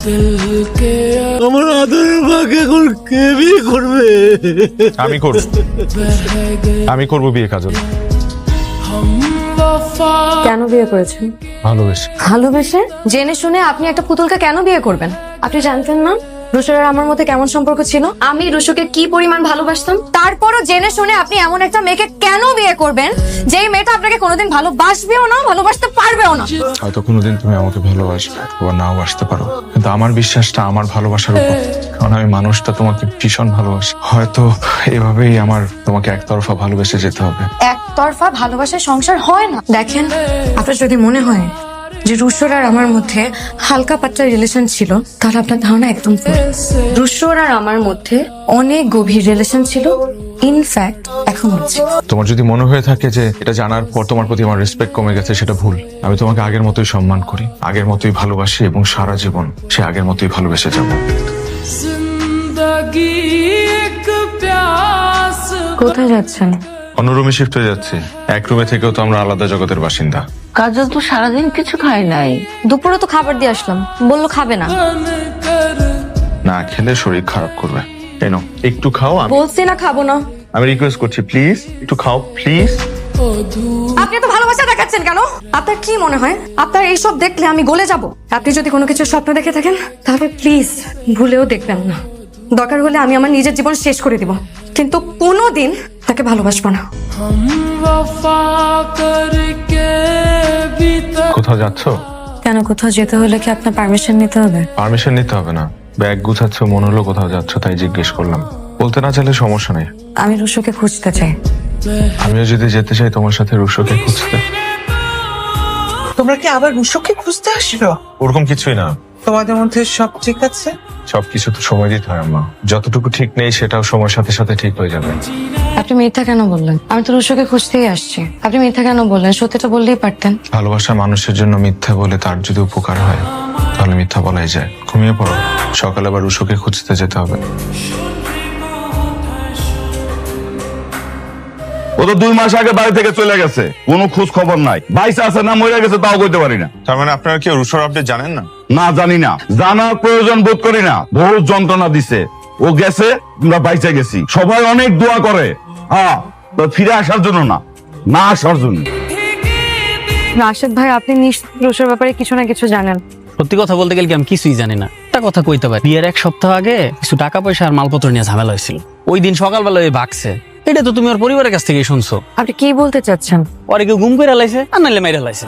আমার আদরের মাকে এখন কে বিয়ে করবে? আমি করব বিয়ে কাজল। কেন বিয়ে করেছেন? ভালোবেসে? জেনে শুনে আপনি একটা পুতুলকে কেন বিয়ে করবেন? আপনি জানতেন না রুশোর আর আমার মধ্যে কেমন সম্পর্ক ছিল? আমি রুশোকে কি পরিমাণ ভালোবাসতাম? তারপরও জেনে শুনে আপনি এমন একটা মেয়েকে কেন বিয়ে করবেন যেই মেয়েটা আপনাকে কোনোদিন ভালোবাসবেও না, ভালোবাসতে পারবেও না? হয়তো কোনোদিন তুমি আমাকে ভালোবাসবে বা নাও বাসতে পারো, কিন্তু আমার বিশ্বাসটা আমার ভালোবাসার উপর, কারণ আমি মানুষটা তোমাকে ভীষণ ভালোবাসি। হয়তো এভাবেই আমার তোমাকে একতরফা ভালোবেসে যেতে হবে। একতরফা ভালোবাসায় সংসার হয় না। দেখেন, আপনার যদি মনে হয় যে রুশোর আর আমার মধ্যে হালকা পাতলা রিলেশন ছিল, তাহলে আপনার ধারণা একদম ভুল। রুশোর আর আমার মধ্যে অনেক গভীর রিলেশন ছিল, ইনফ্যাক্ট এখন হচ্ছে। তোমার যদি মনে হয়ে থাকে যে এটা জানার পর তোমার প্রতি আমার রেসপেক্ট কমে গেছে, সেটা ভুল। আমি তোমাকে আগের মতোই সম্মান করি, আগের মতোই ভালোবাসি, এবং সারা জীবন সে আগের মতোই ভালোবেসে যাবো। কোথায় যাচ্ছেন? অন্য রুমে শিফট হয়ে যাচ্ছে। এক রুমে থেকেও তো আমরা আলাদা জগতের বাসিন্দা। কাজল তো সারাদিন কিছু খায় নাই। দুপুরে তো খাবার দিয়ে আসলাম, বললো খাবে না। না খেলে শরীর খারাপ করবে। কেন একটু খাও। বলছি না খাবো না। আমি রিকোয়েস্ট করছি, প্লিজ একটু খাও প্লিজ। আপনি তো ভালোবাসা দেখাচ্ছেন কেন? আপনার কি মনে হয় আপনার এইসব দেখলে আমি গলে যাব? আপনি যদি কোনো কিছু স্বপ্ন দেখে থাকেন তাহলে প্লিজ ভুলেও দেখবেন না। দরকার হলে আমি আমার নিজের জীবন শেষ করে দিব, কিন্তু কোনোদিন তাকে ভালোবাসবো না। কোথাও যাচ্ছ? কেন, কোথাও যেতে হলে কি আপনার পারমিশন নিতে হবে? পারমিশন নিতে হবে না, ব্যাগ গুছাচ্ছ মনে হলো কোথাও যাচ্ছ, তাই জিজ্ঞেস করলাম। বলতে না চাইলে সমস্যা নেই। আমি রুশোকে খুঁজতে চাই। আমিও যদি যেতে চাই তোমার সাথে রুশোকে খুঁজতে। তোমরা কি আবার রুশোকে খুঁজতে আসলো? ওরকম কিছুই না, তোমাদের মধ্যে সব ঠিক আছে? সবকিছু তো সময় দিতে হয় আম্মা। যতটুকু ঠিক নেই সেটাও সময়ের সাথে সাথে ঠিক হয়ে যাবে। আপনি মিথ্যা কেন বললেন? আমি তো রুশোকে খুঁজতেই আসছি। আপনি মিথ্যা কেন বললেন? সত্যিটা বললেই পারতেন। ভালোবাসা মানুষের জন্য মিথ্যা বলে তার যদি উপকার হয় তাহলে মিথ্যা বলাই যায়। ঘুমিয়ে পড়ো, সকালে আবার রুশোকে খুঁজতে যেতে হবে। ও তো 2 মাস আগে বাড়ি থেকে চলে গেছে, কোনো খোঁজ খবর নাই। বাইসে আছে না মরে গেছে তাও কইতে পারি না। তার মানে আপনারা কি রুশোর আপডেট জানেন না? না জানি না, জানার প্রয়োজন বোধ করি না। বহু যন্ত্রণা দিছে, ও গেছে আমরা বাইচে গেছি। সবাই অনেক দোয়া করে, হ্যাঁ, তো ফিরে আসার জন্য না, না আসার জন্য। রাশেদ ভাই, আপনি নিশ্চয়ই রুশোর ব্যাপারে কিছু না কিছু জানেন। সত্যি কথা বলতে গেলে কি আমি কিছুই জানি না। একটা কথা কইতে পারি, বিয়ের 1 সপ্তাহ আগে কিছু টাকা পয়সা আর মালপত্র নিয়ে ঝামেলা হয়েছিল। ওই দিন সকালবেলা ওই ভাগছে। এটা তো তুমি ওর পরিবারের কাছ থেকেই শুনছো। আপনি কি বলতে চাচ্ছেন? পরে কেউ গুম করে লাইছে আর নাইলে মাইরা লাইছে।